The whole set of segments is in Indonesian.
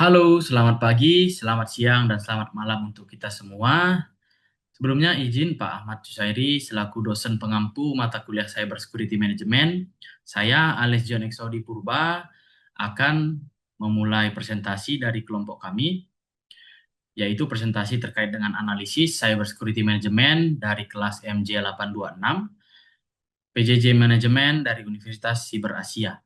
Halo, selamat pagi, selamat siang, dan selamat malam untuk kita semua. Sebelumnya izin Pak Ahmad Jusairi selaku dosen pengampu mata kuliah Cyber Security Management. Saya Ales John Exaudi Purba akan memulai presentasi dari kelompok kami, yaitu presentasi terkait dengan analisis Cyber Security Management dari kelas MJ826, PJJ Management dari Universitas Siber Asia.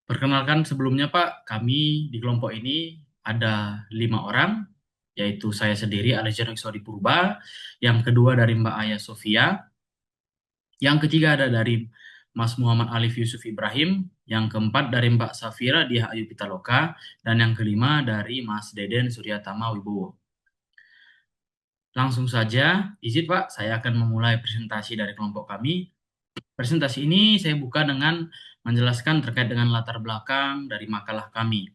Perkenalkan sebelumnya Pak, kami di kelompok ini ada 5 orang, yaitu saya sendiri Alexander Exodi Purba, yang kedua dari Mbak Aya Sofia, yang ketiga ada dari Mas Muhammad Alif Yusuf Ibrahim, yang keempat dari Mbak Safira Diah Ayu Pitaloka, dan yang kelima dari Mas Deden Suryatama Wibowo. Langsung saja, izin Pak, saya akan memulai presentasi dari kelompok kami. Presentasi ini saya buka dengan menjelaskan terkait dengan latar belakang dari makalah kami,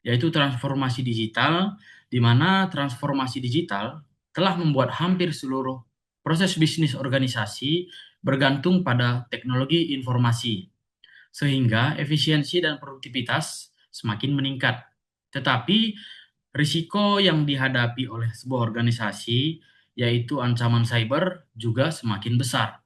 yaitu transformasi digital, di mana transformasi digital telah membuat hampir seluruh proses bisnis organisasi bergantung pada teknologi informasi, sehingga efisiensi dan produktivitas semakin meningkat. Tetapi risiko yang dihadapi oleh sebuah organisasi, yaitu ancaman cyber, juga semakin besar.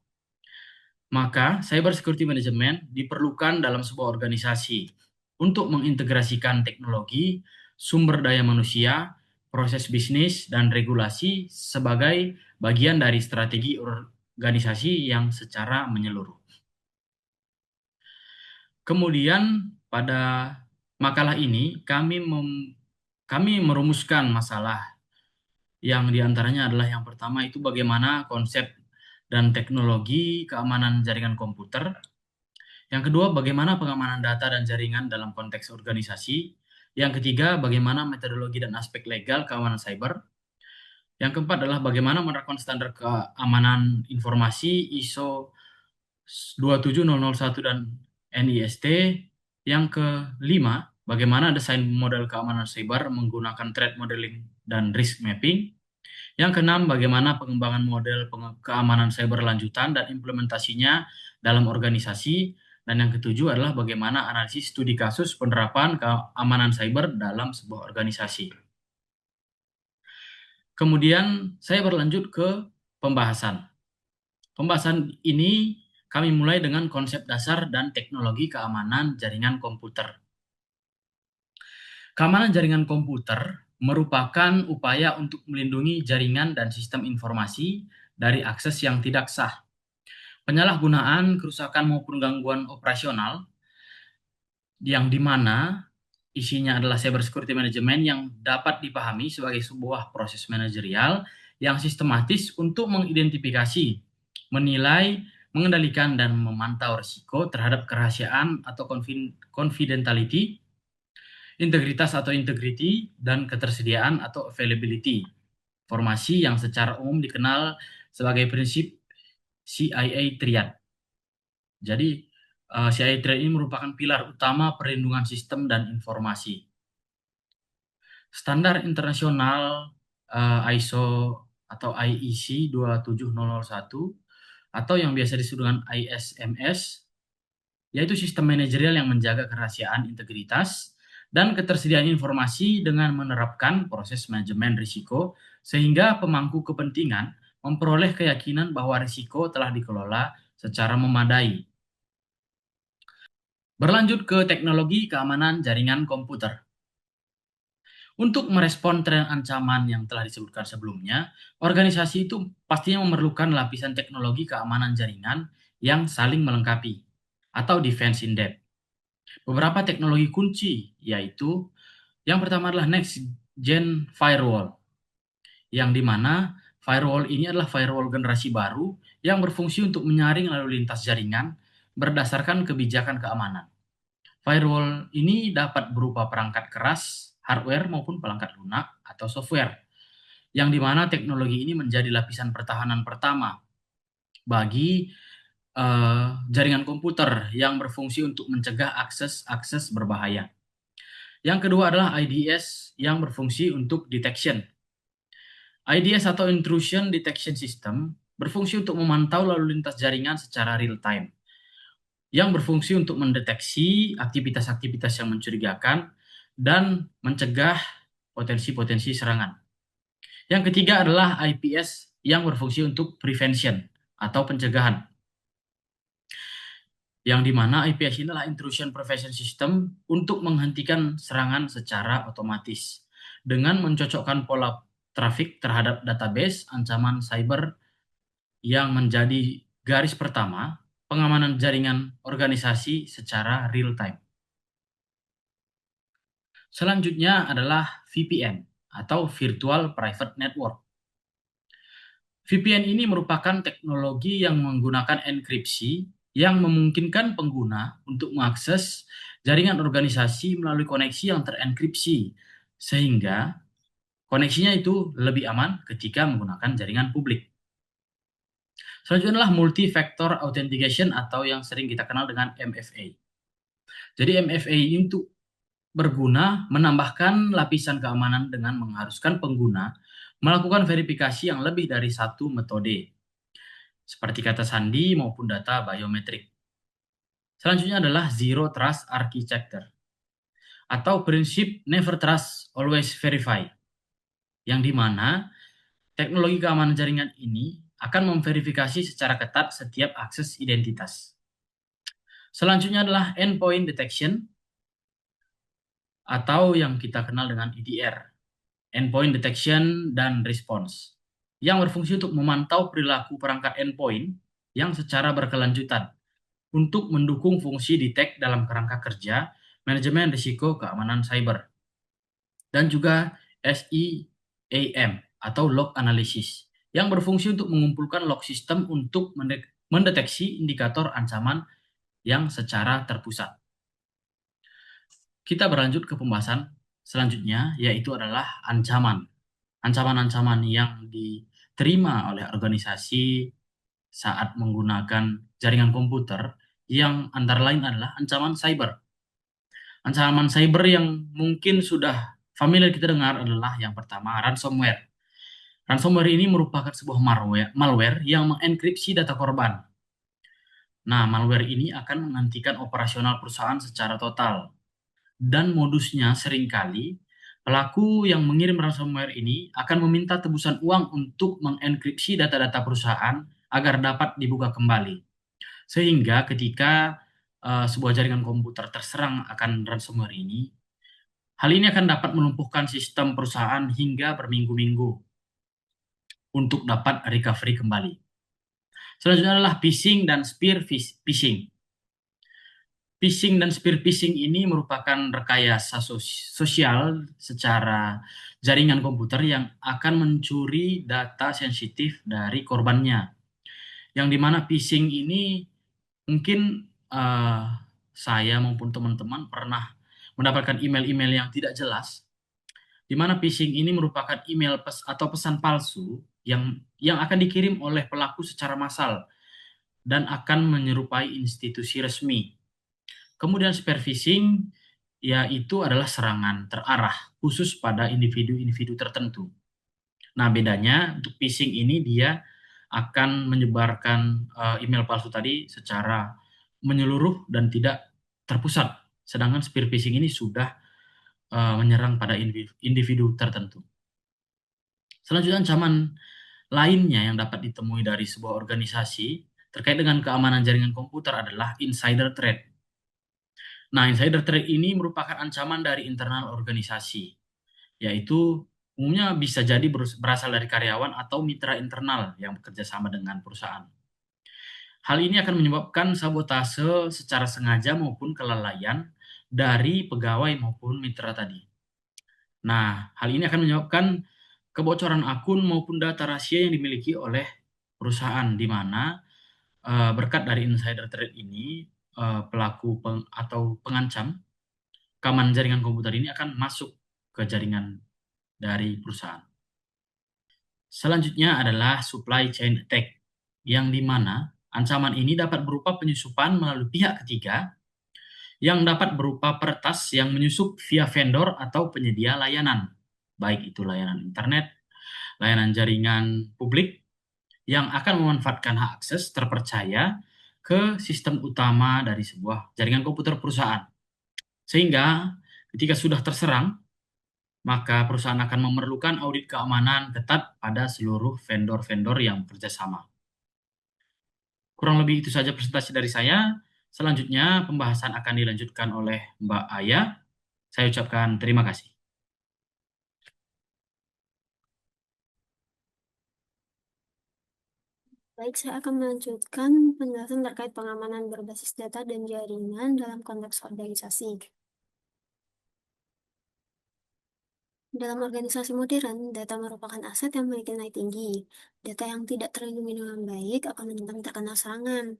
Maka, cyber security management diperlukan dalam sebuah organisasi untuk mengintegrasikan teknologi, sumber daya manusia, proses bisnis, dan regulasi sebagai bagian dari strategi organisasi yang secara menyeluruh. Kemudian, pada makalah ini kami merumuskan masalah yang diantaranya adalah yang pertama itu bagaimana konsep dan teknologi keamanan jaringan komputer. Yang kedua, bagaimana pengamanan data dan jaringan dalam konteks organisasi. Yang ketiga, bagaimana metodologi dan aspek legal keamanan cyber. Yang keempat adalah bagaimana menerapkan standar keamanan informasi ISO 27001 dan NIST. Yang kelima, bagaimana desain model keamanan cyber menggunakan threat modeling dan risk mapping. Yang keenam, bagaimana pengembangan model keamanan cyber lanjutan dan implementasinya dalam organisasi. Dan yang ketujuh adalah bagaimana analisis studi kasus penerapan keamanan cyber dalam sebuah organisasi. Kemudian saya berlanjut ke pembahasan. Pembahasan ini kami mulai dengan konsep dasar dan teknologi keamanan jaringan komputer. Keamanan jaringan komputer merupakan upaya untuk melindungi jaringan dan sistem informasi dari akses yang tidak sah, penyalahgunaan, kerusakan maupun gangguan operasional, yang dimana isinya adalah cyber security management yang dapat dipahami sebagai sebuah proses manajerial yang sistematis untuk mengidentifikasi, menilai, mengendalikan, dan memantau risiko terhadap kerahasiaan atau confidentiality, integritas atau integrity, dan ketersediaan atau availability. Formasi yang secara umum dikenal sebagai prinsip CIA Triad. Jadi, CIA Triad ini merupakan pilar utama perlindungan sistem dan informasi. Standar internasional ISO atau IEC 27001 atau yang biasa disebut dengan ISMS, yaitu sistem manajerial yang menjaga kerahasiaan, integritas, dan ketersediaan informasi dengan menerapkan proses manajemen risiko sehingga pemangku kepentingan memperoleh keyakinan bahwa risiko telah dikelola secara memadai. Berlanjut ke teknologi keamanan jaringan komputer. Untuk merespon tren ancaman yang telah disebutkan sebelumnya, organisasi itu pastinya memerlukan lapisan teknologi keamanan jaringan yang saling melengkapi atau defense in depth. Beberapa teknologi kunci yaitu yang pertama adalah next gen firewall, yang dimana firewall ini adalah firewall generasi baru yang berfungsi untuk menyaring lalu lintas jaringan berdasarkan kebijakan keamanan. Firewall ini dapat berupa perangkat keras, hardware maupun perangkat lunak atau software, yang dimana teknologi ini menjadi lapisan pertahanan pertama bagi jaringan komputer yang berfungsi untuk mencegah akses berbahaya. Yang kedua adalah IDS yang berfungsi untuk detection. IDS atau Intrusion Detection System berfungsi untuk memantau lalu lintas jaringan secara real time, yang berfungsi untuk mendeteksi aktivitas-aktivitas yang mencurigakan dan mencegah potensi-potensi serangan. Yang ketiga adalah IPS yang berfungsi untuk prevention atau pencegahan, yang dimana IPS ini adalah intrusion prevention system untuk menghentikan serangan secara otomatis dengan mencocokkan pola trafik terhadap database ancaman cyber yang menjadi garis pertama pengamanan jaringan organisasi secara real time. Selanjutnya adalah VPN atau Virtual Private Network. VPN ini merupakan teknologi yang menggunakan enkripsi yang memungkinkan pengguna untuk mengakses jaringan organisasi melalui koneksi yang terenkripsi, sehingga koneksinya itu lebih aman ketika menggunakan jaringan publik. Selanjutnya adalah Multi-Factor Authentication atau yang sering kita kenal dengan MFA. Jadi MFA itu berguna menambahkan lapisan keamanan dengan mengharuskan pengguna melakukan verifikasi yang lebih dari satu metode, seperti kata sandi maupun data biometrik. Selanjutnya adalah Zero Trust Architecture atau prinsip Never Trust, Always Verify, yang dimana teknologi keamanan jaringan ini akan memverifikasi secara ketat setiap akses identitas. Selanjutnya adalah Endpoint Detection atau yang kita kenal dengan EDR, Endpoint Detection dan Response, yang berfungsi untuk memantau perilaku perangkat endpoint yang secara berkelanjutan untuk mendukung fungsi detect dalam kerangka kerja manajemen risiko keamanan cyber. Dan juga SEAM atau Log Analysis, yang berfungsi untuk mengumpulkan log sistem untuk mendeteksi indikator ancaman yang secara terpusat. Kita berlanjut ke pembahasan selanjutnya, yaitu adalah ancaman. Ancaman-ancaman yang diterima oleh organisasi saat menggunakan jaringan komputer, yang antara lain adalah ancaman cyber. Ancaman cyber yang mungkin sudah familiar kita dengar adalah yang pertama, ransomware. Ransomware ini merupakan sebuah malware yang mengenkripsi data korban. Nah, malware ini akan menghentikan operasional perusahaan secara total. Dan modusnya seringkali pelaku yang mengirim ransomware ini akan meminta tebusan uang untuk mengenkripsi data-data perusahaan agar dapat dibuka kembali. Sehingga ketika sebuah jaringan komputer terserang akan ransomware ini, hal ini akan dapat melumpuhkan sistem perusahaan hingga berminggu-minggu untuk dapat recovery kembali. Selanjutnya adalah phishing dan spear phishing. Phishing dan spear phishing ini merupakan rekayasa sosial secara jaringan komputer yang akan mencuri data sensitif dari korbannya. Yang dimana phishing ini mungkin saya maupun teman-teman pernah mendapatkan email-email yang tidak jelas, di mana phishing ini merupakan email atau pesan palsu yang akan dikirim oleh pelaku secara massal dan akan menyerupai institusi resmi. Kemudian spear phishing yaitu adalah serangan terarah khusus pada individu-individu tertentu. Nah, bedanya untuk phishing ini dia akan menyebarkan email palsu tadi secara menyeluruh dan tidak terpusat. Sedangkan spear phishing ini sudah menyerang pada individu tertentu. Selanjutnya ancaman lainnya yang dapat ditemui dari sebuah organisasi terkait dengan keamanan jaringan komputer adalah insider threat. Nah, insider threat ini merupakan ancaman dari internal organisasi, yaitu umumnya bisa jadi berasal dari karyawan atau mitra internal yang bekerja sama dengan perusahaan. Hal ini akan menyebabkan sabotase secara sengaja maupun kelalaian dari pegawai maupun mitra tadi. Nah, hal ini akan menyebabkan kebocoran akun maupun data rahasia yang dimiliki oleh perusahaan, di mana berkat dari insider threat ini, pelaku atau pengancam keamanan jaringan komputer ini akan masuk ke jaringan dari perusahaan. Selanjutnya adalah supply chain attack, yang dimana ancaman ini dapat berupa penyusupan melalui pihak ketiga, yang dapat berupa peretas yang menyusup via vendor atau penyedia layanan, baik itu layanan internet, layanan jaringan publik, yang akan memanfaatkan hak akses terpercaya ke sistem utama dari sebuah jaringan komputer perusahaan. Sehingga ketika sudah terserang, maka perusahaan akan memerlukan audit keamanan ketat pada seluruh vendor-vendor yang bekerja sama. Kurang lebih itu saja presentasi dari saya. Selanjutnya pembahasan akan dilanjutkan oleh Mbak Aya. Saya ucapkan terima kasih. Baik, saya akan melanjutkan penjelasan terkait pengamanan berbasis data dan jaringan dalam konteks organisasi. Dalam organisasi modern, data merupakan aset yang memiliki nilai tinggi. Data yang tidak terlindungi dengan baik akan rentan terkena serangan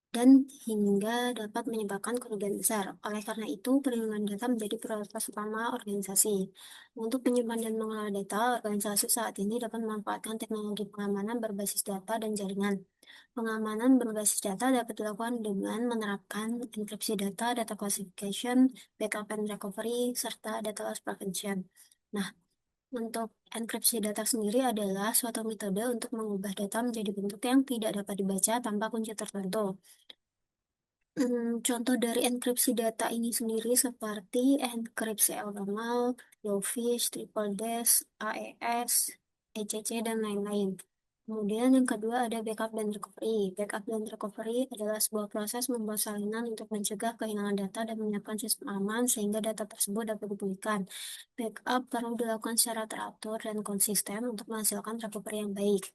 dan hingga dapat menyebabkan kerugian besar. Oleh karena itu, perlindungan data menjadi prioritas utama organisasi. Untuk menyimpan dan mengelola data, organisasi saat ini dapat memanfaatkan teknologi pengamanan berbasis data dan jaringan. Pengamanan berbasis data dapat dilakukan dengan menerapkan enkripsi data, data classification, backup and recovery, serta data loss prevention. Nah, untuk enkripsi data sendiri adalah suatu metode untuk mengubah data menjadi bentuk yang tidak dapat dibaca tanpa kunci tertentu. Contoh dari enkripsi data ini sendiri seperti enkripsi LML, Blowfish, Triple Dash, AES, ECC, dan lain-lain. Kemudian yang kedua ada backup dan recovery. Backup dan recovery adalah sebuah proses membuat salinan untuk mencegah kehilangan data dan menyiapkan sistem aman sehingga data tersebut dapat dipulihkan. Backup perlu dilakukan secara teratur dan konsisten untuk menghasilkan recovery yang baik.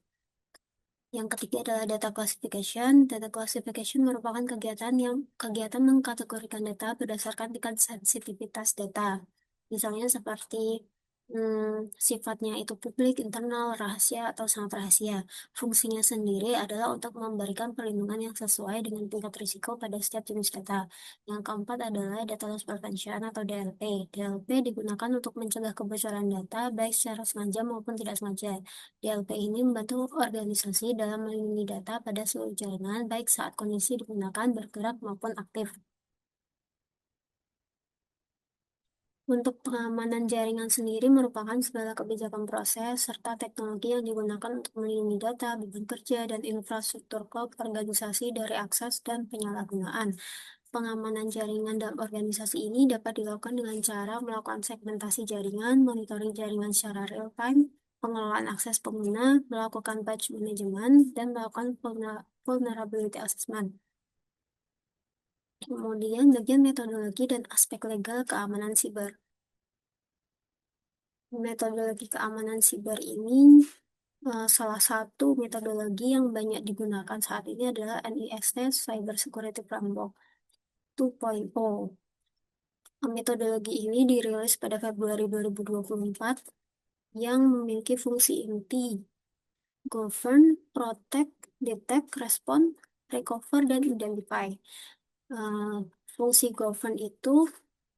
Yang ketiga adalah data classification. Data classification merupakan kegiatan mengkategorikan data berdasarkan tingkat sensitivitas data. Misalnya seperti sifatnya itu publik, internal, rahasia, atau sangat rahasia. Fungsinya sendiri adalah untuk memberikan perlindungan yang sesuai dengan tingkat risiko pada setiap jenis data. Yang keempat adalah data loss prevention atau DLP. DLP digunakan untuk mencegah kebocoran data baik secara sengaja maupun tidak sengaja. DLP ini membantu organisasi dalam melindungi data pada seluruh jaringan, baik saat kondisi digunakan bergerak maupun aktif. Untuk pengamanan jaringan sendiri merupakan segala kebijakan proses serta teknologi yang digunakan untuk melindungi data, beban kerja, dan infrastruktur cloud organisasi dari akses dan penyalahgunaan. Pengamanan jaringan dalam organisasi ini dapat dilakukan dengan cara melakukan segmentasi jaringan, monitoring jaringan secara real-time, pengelolaan akses pengguna, melakukan patch management, dan melakukan vulnerability assessment. Kemudian bagian metodologi dan aspek legal keamanan siber. Metodologi keamanan siber ini salah satu metodologi yang banyak digunakan saat ini adalah NIST Cyber Security Framework 2.0. Metodologi ini dirilis pada Februari 2024 yang memiliki fungsi inti govern, protect, detect, respond, recover, dan identify. Fungsi govern itu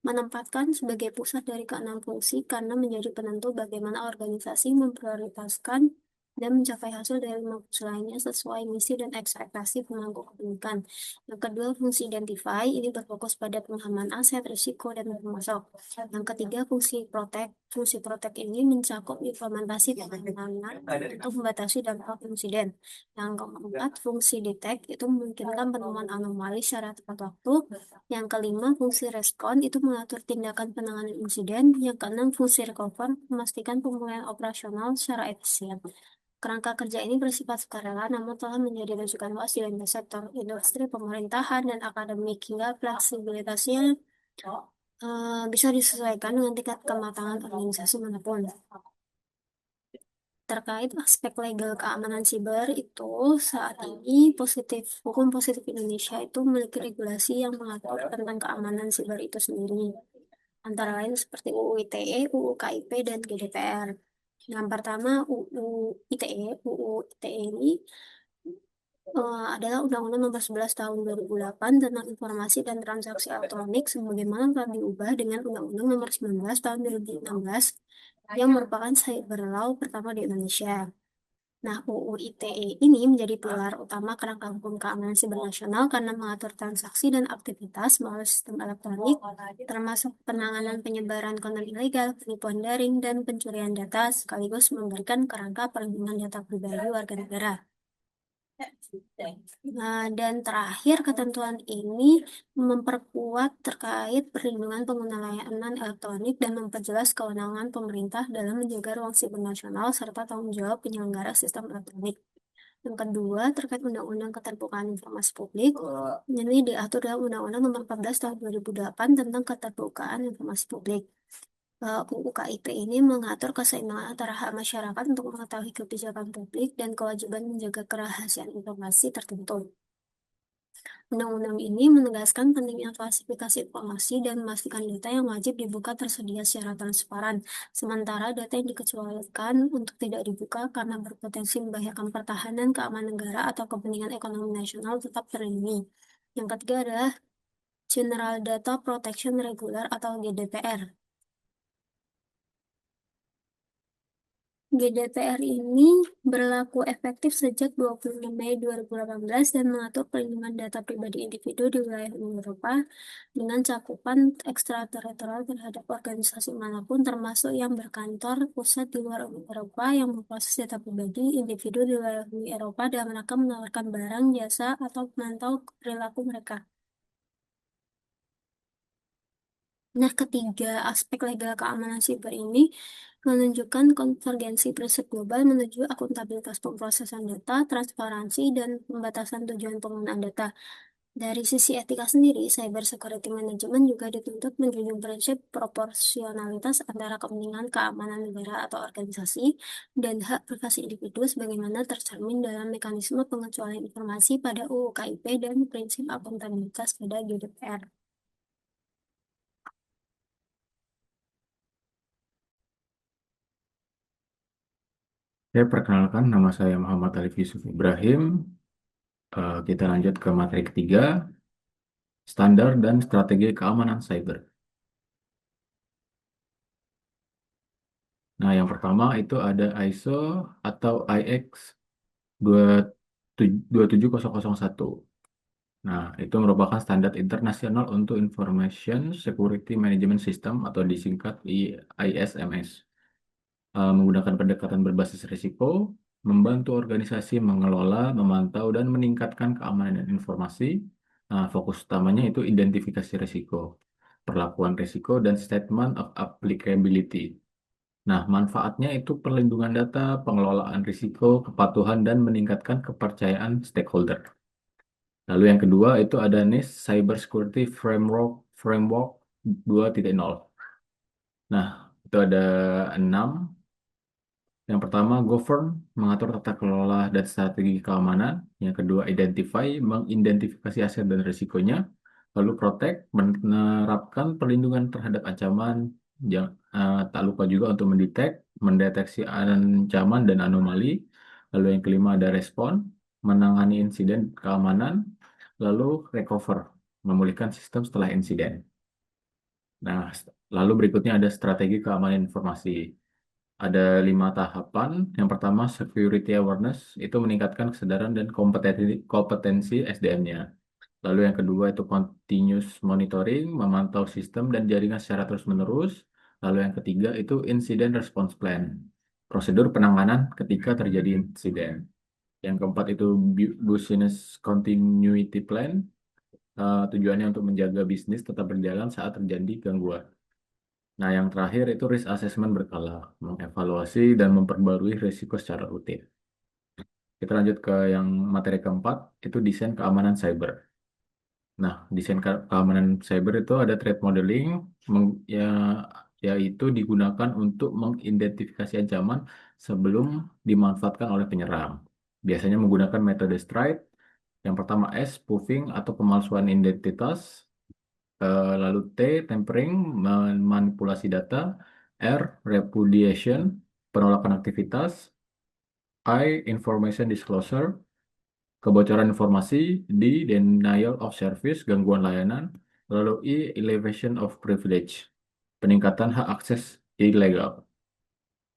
menempatkan sebagai pusat dari keenam fungsi karena menjadi penentu bagaimana organisasi memprioritaskan dan mencapai hasil dari 5 fungsi lainnya sesuai misi dan ekspektasi pemangku kepentingan. Yang kedua, fungsi identify ini berfokus pada pemahaman aset, risiko, dan pemasok. Yang ketiga, fungsi protect. Fungsi protect ini mencakup implementasi pengamanan untuk membatasi dampak insiden. Yang keempat, fungsi detect itu memungkinkan penemuan anomali secara tepat waktu. Yang kelima, fungsi respon itu mengatur tindakan penanganan insiden. Yang keenam, fungsi recover memastikan pemulihan operasional secara efisien. Kerangka kerja ini bersifat sukarela, namun telah menjadi rujukan luas di lintas sektor industri, pemerintahan, dan akademik, hingga fleksibilitasnya bisa disesuaikan dengan tingkat kematangan organisasi manapun. Terkait aspek legal keamanan siber itu saat ini hukum positif Indonesia itu memiliki regulasi yang mengatur tentang keamanan siber itu sendiri. Antara lain seperti UU ITE, UU KIP, dan GDPR. Yang pertama UU ITE. UU ITE ini adalah Undang-Undang Nomor 11 Tahun 2008 tentang Informasi dan Transaksi Elektronik sebagaimana telah diubah dengan Undang-Undang Nomor 19 Tahun 2016 yang merupakan cyber law pertama di Indonesia. Nah, UU ITE ini menjadi pilar utama kerangka hukum keamanan siber nasional karena mengatur transaksi dan aktivitas melalui sistem elektronik, termasuk penanganan penyebaran konten ilegal, penipuan daring, dan pencurian data, sekaligus memberikan kerangka perlindungan data pribadi warga negara. Nah, dan terakhir, ketentuan ini memperkuat terkait perlindungan pengguna layanan elektronik dan memperjelas kewenangan pemerintah dalam menjaga ruang siber nasional serta tanggung jawab penyelenggara sistem elektronik. Yang kedua, terkait Undang-Undang Keterbukaan Informasi Publik, ini diatur dalam Undang-Undang Nomor 14 Tahun 2008 tentang Keterbukaan Informasi Publik. UU KIP ini mengatur keseimbangan antara hak masyarakat untuk mengetahui kebijakan publik dan kewajiban menjaga kerahasiaan informasi tertentu. Undang-undang ini menegaskan pentingnya klasifikasi informasi dan memastikan data yang wajib dibuka tersedia secara transparan, sementara data yang dikecualikan untuk tidak dibuka karena berpotensi membahayakan pertahanan, keamanan negara, atau kepentingan ekonomi nasional tetap terlindungi. Yang ketiga adalah General Data Protection Regular atau GDPR. GDPR ini berlaku efektif sejak 26 Mei 2018 dan mengatur perlindungan data pribadi individu di wilayah Uni Eropa dengan cakupan ekstrateritorial terhadap organisasi manapun termasuk yang berkantor pusat di luar Uni Eropa yang memproses data pribadi individu di wilayah Uni Eropa dalam rangka menawarkan barang, jasa, atau memantau perilaku mereka. Nah, ketiga, aspek legal keamanan siber ini menunjukkan konvergensi prinsip global menuju akuntabilitas pemrosesan data, transparansi, dan pembatasan tujuan penggunaan data. Dari sisi etika sendiri, cyber security management juga dituntut menjunjung prinsip proporsionalitas antara kepentingan keamanan negara atau organisasi dan hak privasi individu sebagaimana tercermin dalam mekanisme pengecualian informasi pada UU KIP dan prinsip akuntabilitas pada GDPR. Saya perkenalkan, nama saya Muhammad Alif Yusuf Ibrahim. Kita lanjut ke materi ketiga, standar dan strategi keamanan cyber. Nah, yang pertama itu ada ISO atau IX 27001. Nah, itu merupakan standar internasional untuk Information Security Management System atau disingkat ISMS. Menggunakan pendekatan berbasis risiko, membantu organisasi mengelola, memantau, dan meningkatkan keamanan informasi. Nah, fokus utamanya itu identifikasi risiko, perlakuan risiko, dan statement of applicability. Nah, manfaatnya itu perlindungan data, pengelolaan risiko, kepatuhan, dan meningkatkan kepercayaan stakeholder. Lalu yang kedua itu ada NIST Cyber Security Framework 2.0. Nah, itu ada 6. Yang pertama, govern, mengatur tata kelola dan strategi keamanan. Yang kedua, identify, mengidentifikasi aset dan risikonya. Lalu protect, menerapkan perlindungan terhadap ancaman. Tak lupa juga untuk mendeteksi ancaman dan anomali. Lalu yang kelima ada respon, menangani insiden keamanan. Lalu recover, memulihkan sistem setelah insiden. Nah, lalu berikutnya ada strategi keamanan informasi. Ada 5 tahapan. Yang pertama, security awareness, itu meningkatkan kesadaran dan kompetensi SDM-nya. Lalu yang kedua itu continuous monitoring, memantau sistem dan jaringan secara terus-menerus. Lalu yang ketiga itu incident response plan, prosedur penanganan ketika terjadi insiden. Yang keempat itu business continuity plan, tujuannya untuk menjaga bisnis tetap berjalan saat terjadi gangguan. Nah, yang terakhir itu risk assessment berkala, mengevaluasi dan memperbarui risiko secara rutin. Kita lanjut ke yang materi keempat, itu desain keamanan cyber. Nah, desain keamanan cyber itu ada threat modeling, ya, yaitu digunakan untuk mengidentifikasi ancaman sebelum dimanfaatkan oleh penyerang. Biasanya menggunakan metode STRIPE. Yang pertama S, spoofing atau pemalsuan identitas. Lalu T, tempering, memanipulasi data. R, repudiation, penolakan aktivitas. I, information disclosure, kebocoran informasi. D, denial of service, gangguan layanan. Lalu I, elevation of privilege, peningkatan hak akses ilegal.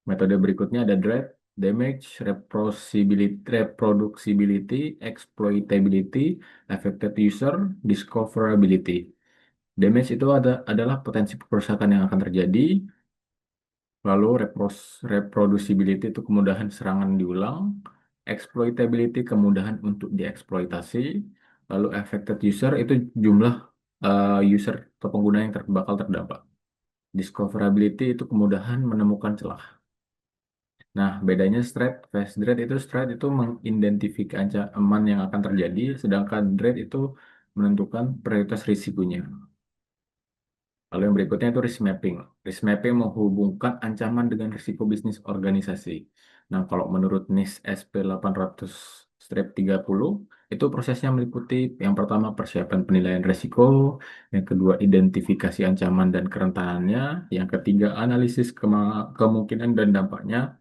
Metode berikutnya ada DREAD, damage, reproducibility, exploitability, affected user, discoverability. Damage itu adalah potensi kerusakan yang akan terjadi. Lalu reproducibility itu kemudahan serangan diulang. exploitability, kemudahan untuk dieksploitasi. Lalu affected user itu jumlah user atau pengguna yang bakal terdampak. Discoverability itu kemudahan menemukan celah. Nah, bedanya threat, fast threat itu threat itu mengidentifikasi ancaman yang akan terjadi, sedangkan threat itu menentukan prioritas risikonya. Lalu yang berikutnya itu risk mapping. Risk mapping menghubungkan ancaman dengan risiko bisnis organisasi. Nah, kalau menurut NIST SP800-30, itu prosesnya meliputi yang pertama persiapan penilaian risiko, yang kedua identifikasi ancaman dan kerentanannya, yang ketiga analisis kemungkinan dan dampaknya,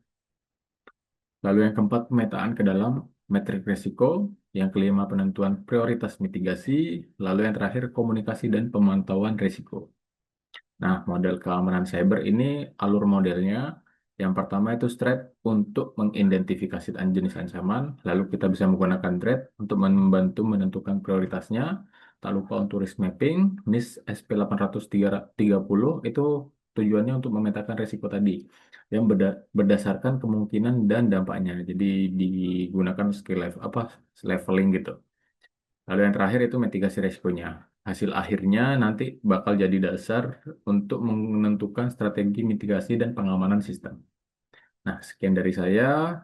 lalu yang keempat pemetaan ke dalam metrik risiko, yang kelima penentuan prioritas mitigasi, lalu yang terakhir komunikasi dan pemantauan risiko. Nah, model keamanan cyber ini alur modelnya. Yang pertama itu threat untuk mengidentifikasi jenis ancaman, lalu kita bisa menggunakan threat untuk membantu menentukan prioritasnya. Tak lupa untuk risk mapping, NIST SP830 itu tujuannya untuk memetakan risiko tadi yang berdasarkan kemungkinan dan dampaknya. Jadi digunakan skill level apa leveling gitu. Lalu yang terakhir itu mitigasi resikonya. Hasil akhirnya nanti bakal jadi dasar untuk menentukan strategi mitigasi dan pengamanan sistem. Nah, sekian dari saya.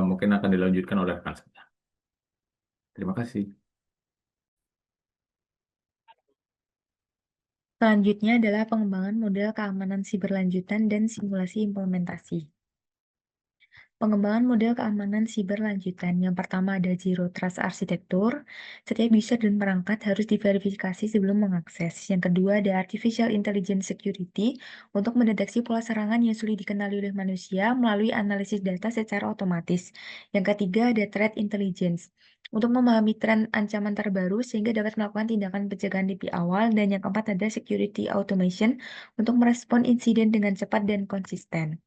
Mungkin akan dilanjutkan oleh rekan saya. Terima kasih. Selanjutnya adalah pengembangan model keamanan siber lanjutan dan simulasi implementasi. Pengembangan model keamanan siber lanjutan. Yang pertama ada Zero Trust Architecture. Setiap user dan perangkat harus diverifikasi sebelum mengakses. Yang kedua ada Artificial Intelligence Security untuk mendeteksi pola serangan yang sulit dikenali oleh manusia melalui analisis data secara otomatis. Yang ketiga ada Threat Intelligence untuk memahami tren ancaman terbaru sehingga dapat melakukan tindakan pencegahan lebih awal. Dan yang keempat ada Security Automation untuk merespon insiden dengan cepat dan konsisten.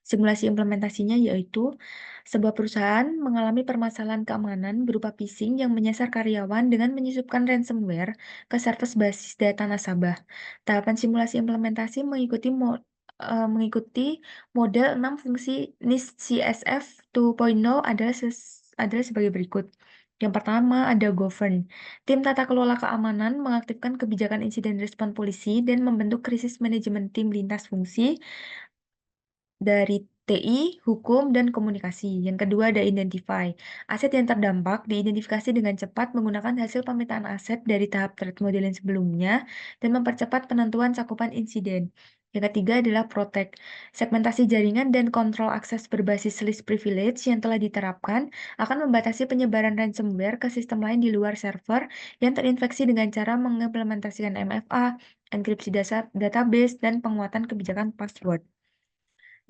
Simulasi implementasinya yaitu sebuah perusahaan mengalami permasalahan keamanan berupa phishing yang menyasar karyawan dengan menyusupkan ransomware ke server basis data nasabah. Tahapan simulasi implementasi mengikuti model 6 fungsi NIST CSF 2.0 adalah sebagai berikut. Yang pertama ada govern. Tim tata kelola keamanan mengaktifkan kebijakan insiden respon polisi dan membentuk krisis manajemen tim lintas fungsi dari TI, hukum, dan komunikasi. Yang kedua ada identify. Aset yang terdampak diidentifikasi dengan cepat menggunakan hasil pemetaan aset dari tahap threat modeling sebelumnya dan mempercepat penentuan cakupan insiden. Yang ketiga adalah protect. Segmentasi jaringan dan kontrol akses berbasis list privilege yang telah diterapkan akan membatasi penyebaran ransomware ke sistem lain di luar server yang terinfeksi dengan cara mengimplementasikan MFA, enkripsi database, dan penguatan kebijakan password.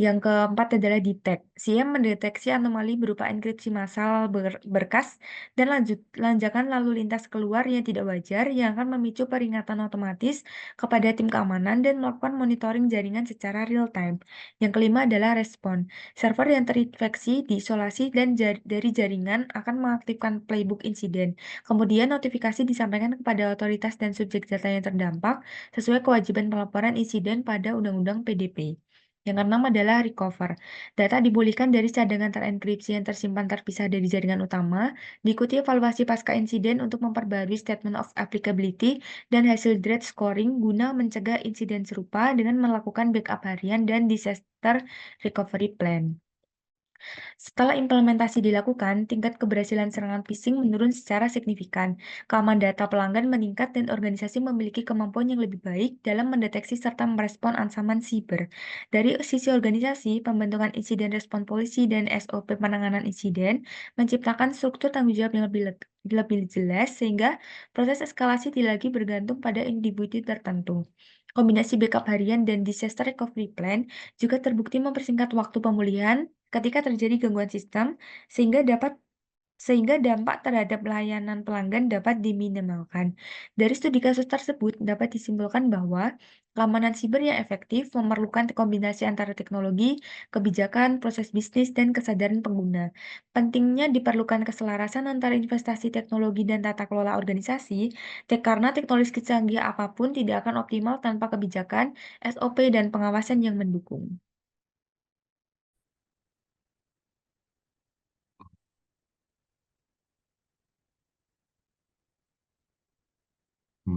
Yang keempat adalah detect. SIEM mendeteksi anomali berupa enkripsi massal berkas dan lanjakan lalu lintas keluar yang tidak wajar yang akan memicu peringatan otomatis kepada tim keamanan dan melakukan monitoring jaringan secara real time. Yang kelima adalah respon. Server yang terinfeksi diisolasi dan dari jaringan akan mengaktifkan playbook insiden. Kemudian notifikasi disampaikan kepada otoritas dan subjek data yang terdampak sesuai kewajiban pelaporan insiden pada Undang-Undang PDP. Yang keenam adalah recover. Data dipulihkan dari cadangan terenkripsi yang tersimpan terpisah dari jaringan utama, diikuti evaluasi pasca insiden untuk memperbarui statement of applicability dan hasil threat scoring guna mencegah insiden serupa dengan melakukan backup harian dan disaster recovery plan. Setelah implementasi dilakukan, tingkat keberhasilan serangan phishing menurun secara signifikan. Keamanan data pelanggan meningkat dan organisasi memiliki kemampuan yang lebih baik dalam mendeteksi serta merespon ancaman siber. Dari sisi organisasi, pembentukan insiden respon polisi dan SOP penanganan insiden menciptakan struktur tanggung jawab yang lebih jelas sehingga proses eskalasi tidak lagi bergantung pada individu tertentu. Kombinasi backup harian dan disaster recovery plan juga terbukti mempersingkat waktu pemulihan ketika terjadi gangguan sistem sehingga dampak terhadap layanan pelanggan dapat diminimalkan. Dari studi kasus tersebut dapat disimpulkan bahwa keamanan siber yang efektif memerlukan kombinasi antara teknologi, kebijakan, proses bisnis, dan kesadaran pengguna. Pentingnya diperlukan keselarasan antara investasi teknologi dan tata kelola organisasi, karena teknologi canggih apapun tidak akan optimal tanpa kebijakan, SOP, dan pengawasan yang mendukung.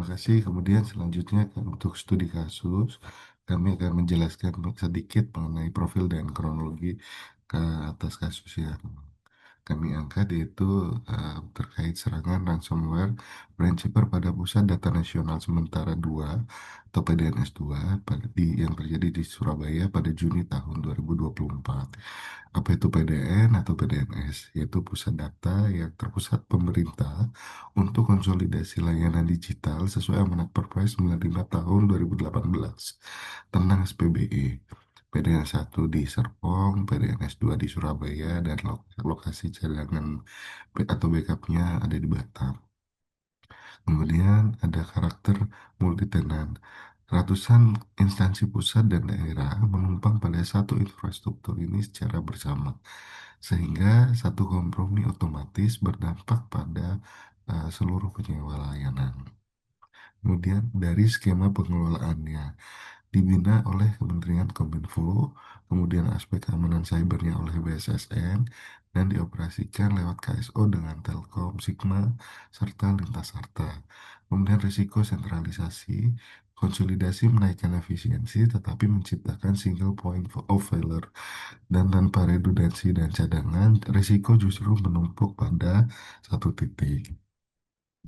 Terima kasih. Kemudian selanjutnya untuk studi kasus, kami akan menjelaskan sedikit mengenai profil dan kronologi ke atas kasus yang kami angkat, yaitu terkait serangan ransomware Brainchipper pada Pusat Data Nasional Sementara 2 atau PDNS 2 yang terjadi di Surabaya pada Juni tahun 2024. Apa itu PDN atau PDNS? Yaitu pusat data yang terpusat pemerintah untuk konsolidasi layanan digital sesuai amanat Perpres 95 tahun 2018 tentang SPBE. PDNS 1 di Serpong, PDNS 2 di Surabaya, dan lokasi cadangan atau backupnya ada di Batam. Kemudian ada karakter multitenan. Ratusan instansi pusat dan daerah menumpang pada satu infrastruktur ini secara bersama, sehingga satu kompromi otomatis berdampak pada seluruh penyewa layanan. Kemudian dari skema pengelolaannya, dibina oleh Kementerian Kominfo, kemudian aspek keamanan cybernya oleh BSSN, dan dioperasikan lewat KSO dengan Telkom, Sigma, serta Lintas Harta. Kemudian risiko sentralisasi, konsolidasi menaikkan efisiensi tetapi menciptakan single point of failure, dan tanpa redundansi dan cadangan, risiko justru menumpuk pada satu titik.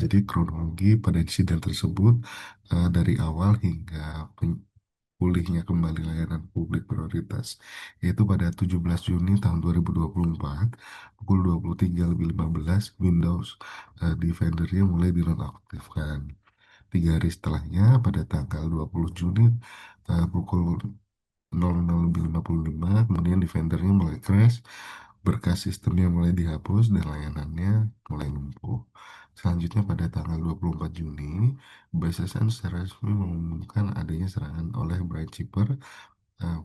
Jadi kronologi pada insiden tersebut dari awal hingga pulihnya kembali layanan publik prioritas, yaitu pada 17 Juni tahun 2024 pukul 23.15 Windows Defender-nya mulai dinonaktifkan. 3 hari setelahnya pada tanggal 20 Juni pukul 00.55 kemudian Defender-nya mulai crash, berkas sistemnya mulai dihapus, dan layanannya mulai lumpuh. Selanjutnya pada tanggal 24 Juni, BSSN secara resmi mengumumkan adanya serangan oleh Brainchipper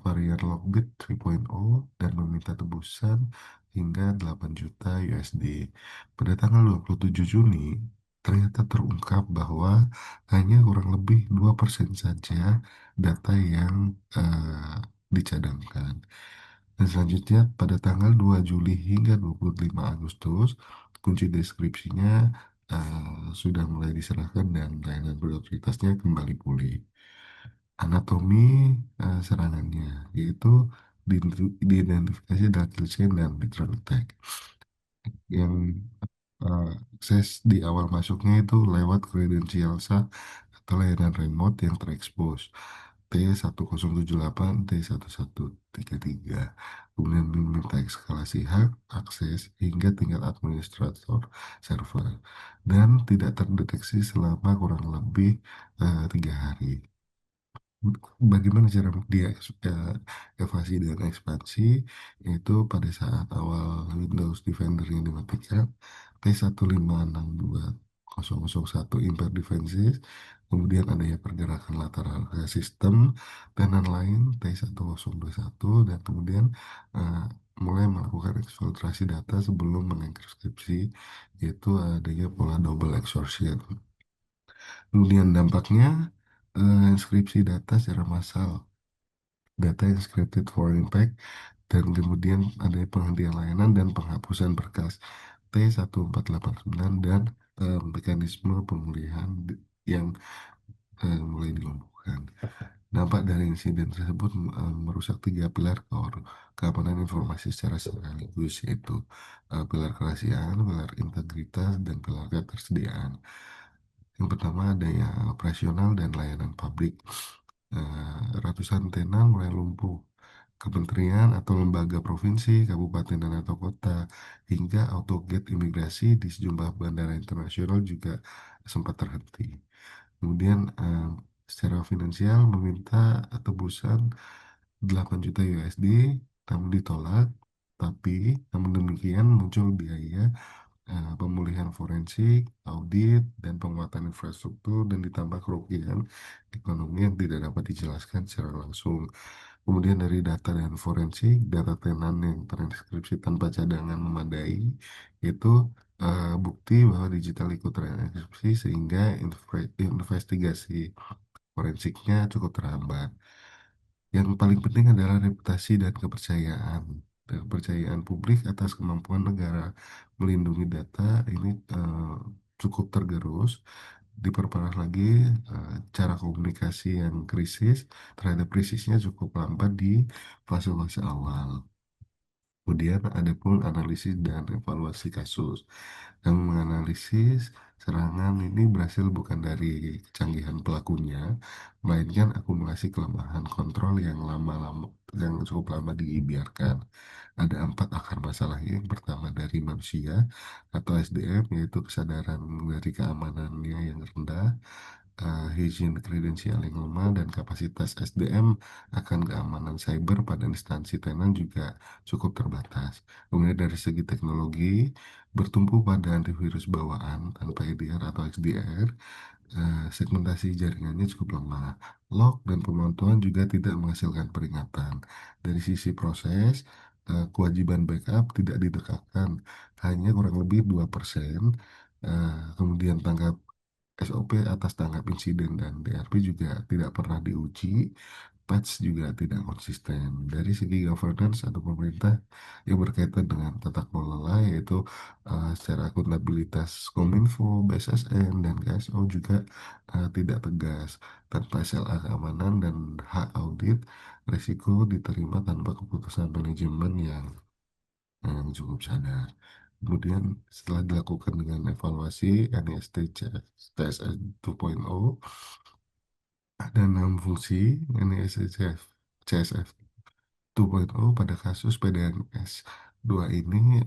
varian Lockbit 3.0 dan meminta tebusan hingga 8 juta USD. Pada tanggal 27 Juni, ternyata terungkap bahwa hanya kurang lebih 2% saja data yang dicadangkan. Dan selanjutnya pada tanggal 2 Juli hingga 25 Agustus, kunci deskripsinya sudah mulai diserahkan dan layanan prioritasnya kembali pulih. Anatomi serangannya yaitu diidentifikasi dalam kill chain dan lateral attack. Yang akses di awal masuknya itu lewat kredensial sah atau layanan remote yang terekspos T1078, T1133. Kemudian meminta eskalasi hak, akses hingga tingkat administrator server, dan tidak terdeteksi selama kurang lebih 3 hari. Bagaimana cara dia evasi dan ekspansi, yaitu pada saat awal Windows Defender yang dimatikan, T1562001 Impact Defenses, kemudian adanya pergerakan lateral ke sistem, tenan lain T1021, dan kemudian mulai melakukan eksfiltrasi data sebelum mengenkripsi, yaitu adanya pola double extortion. Kemudian dampaknya inskripsi data secara massal, data encrypted for impact, dan kemudian ada penghentian layanan dan penghapusan berkas T1489, dan mekanisme pemulihan yang mulai dilumpuhkan. Dampak dari insiden tersebut merusak 3 pilar keamanan informasi secara sekaligus, yaitu pilar kerahasiaan, pilar integritas, dan pilar ketersediaan. Yang pertama adanya operasional dan layanan publik. Ratusan tenan mulai lumpuh. Kementerian atau lembaga provinsi, kabupaten, dan atau kota, hingga autogate imigrasi di sejumlah bandara internasional juga sempat terhenti. Kemudian secara finansial meminta tebusan 8 juta USD, namun ditolak. Tapi namun demikian muncul biaya pemulihan forensik, audit, dan penguatan infrastruktur, dan ditambah kerugian ekonomi yang tidak dapat dijelaskan secara langsung. Kemudian dari data dan forensik, data tenan yang transkripsi tanpa cadangan memadai, itu bukti bahwa digital ikut terenkripsi sehingga investigasi forensiknya cukup terhambat. Yang paling penting adalah reputasi dan kepercayaan. Dan kepercayaan publik atas kemampuan negara melindungi data ini cukup tergerus diperparah lagi cara komunikasi yang terhadap krisisnya cukup lambat di fase-fase awal. Kemudian ada pun analisis dan evaluasi kasus. Yang menganalisis serangan ini berhasil bukan dari kecanggihan pelakunya, melainkan akumulasi kelemahan kontrol yang cukup lama dibiarkan. Ada 4 akar masalahnya. Yang pertama dari manusia atau SDM, yaitu kesadaran dari keamanannya yang rendah, izin kredensial yang lemah, dan kapasitas SDM akan keamanan cyber pada instansi tenan juga cukup terbatas. Kemudian dari segi teknologi, bertumpu pada antivirus bawaan tanpa EDR atau XDR, segmentasi jaringannya cukup lemah. Log dan pemantauan juga tidak menghasilkan peringatan. Dari sisi proses, kewajiban backup tidak ditegakkan, hanya kurang lebih 2%. Kemudian tanggap SOP atas tanggap insiden dan DRP juga tidak pernah diuji, patch juga tidak konsisten. Dari segi governance atau pemerintah yang berkaitan dengan tata kelola, yaitu secara akuntabilitas Kominfo, BSSN, dan KSO juga tidak tegas. Tanpa SLA keamanan dan hak audit, risiko diterima tanpa keputusan manajemen yang cukup sadar. Kemudian setelah dilakukan dengan evaluasi NIST TSS 2.0, ada 6 fungsi NIST CSF 2.0 pada kasus PDNS 2 ini.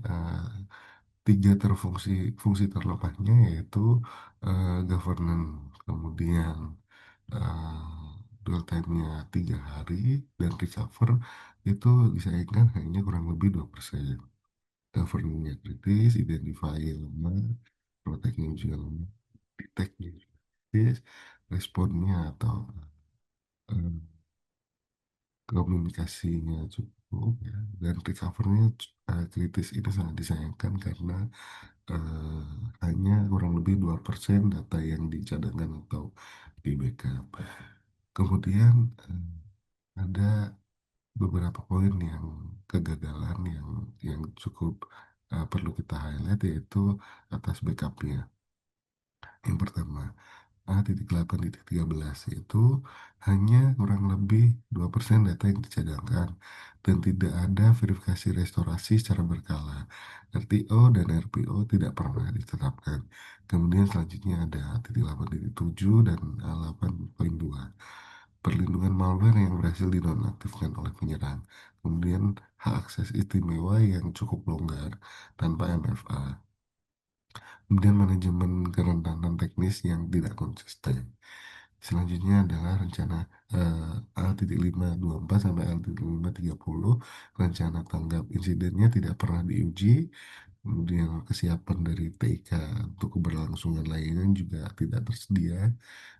3 fungsi terlemahnya yaitu governance, kemudian dwell time-nya 3 hari, dan recover itu disayangkan hanya kurang lebih 2%. Governance-nya kritis, identify lemah, protect-nya juga lemah, detect-nya juga kritis, responnya atau eh, komunikasinya cukup ya, dan recover-nya kritis. Ini sangat disayangkan karena eh, hanya kurang lebih 2% data yang dicadangkan atau di backup. Kemudian ada beberapa poin yang kegagalan yang cukup perlu kita highlight, yaitu atas backupnya. Yang pertama, A.8.13 itu hanya kurang lebih 2% data yang dicadangkan dan tidak ada verifikasi restorasi secara berkala. RTO dan RPO tidak pernah ditetapkan. Kemudian selanjutnya ada .8.7 dan 8.2. Perlindungan malware yang berhasil dinonaktifkan oleh penyerang. Kemudian hak akses istimewa yang cukup longgar tanpa MFA. Kemudian manajemen kerentanan teknis yang tidak konsisten. Selanjutnya adalah rencana A.524 sampai A.530. Rencana tanggap insidennya tidak pernah diuji. Kemudian kesiapan dari TIK untuk keberlangsungan layanan juga tidak tersedia.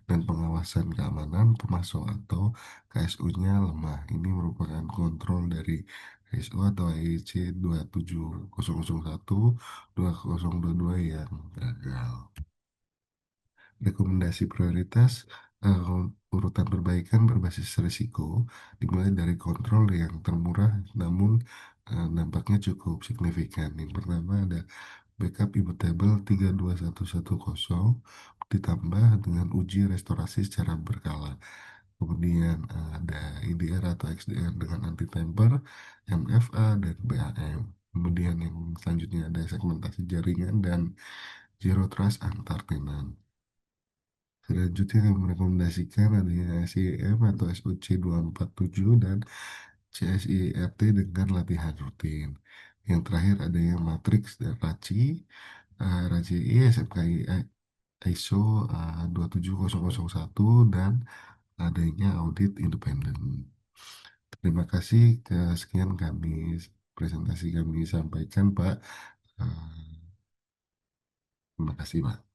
Dan pengawasan keamanan pemasok atau KSU-nya lemah. Ini merupakan kontrol dari KSU atau AEC 27001 2022 yang gagal. Rekomendasi prioritas, urutan perbaikan berbasis risiko dimulai dari kontrol yang termurah namun nampaknya cukup signifikan. Yang pertama ada backup immutable 32110 ditambah dengan uji restorasi secara berkala. Kemudian ada IDR atau XDR dengan anti tamper, MFA, dan BAM. Kemudian yang selanjutnya ada segmentasi jaringan dan zero trust antar tenan. Selanjutnya kami merekomendasikan adanya SIEM atau SOC 247 dan CSIRT dengan latihan rutin. Yang terakhir adanya Matrix dan RACI, RACI, SMKI ISO 27001, dan adanya audit independen. Terima kasih. Sekian presentasi kami sampaikan, Pak. Eh, Terima kasih, Pak.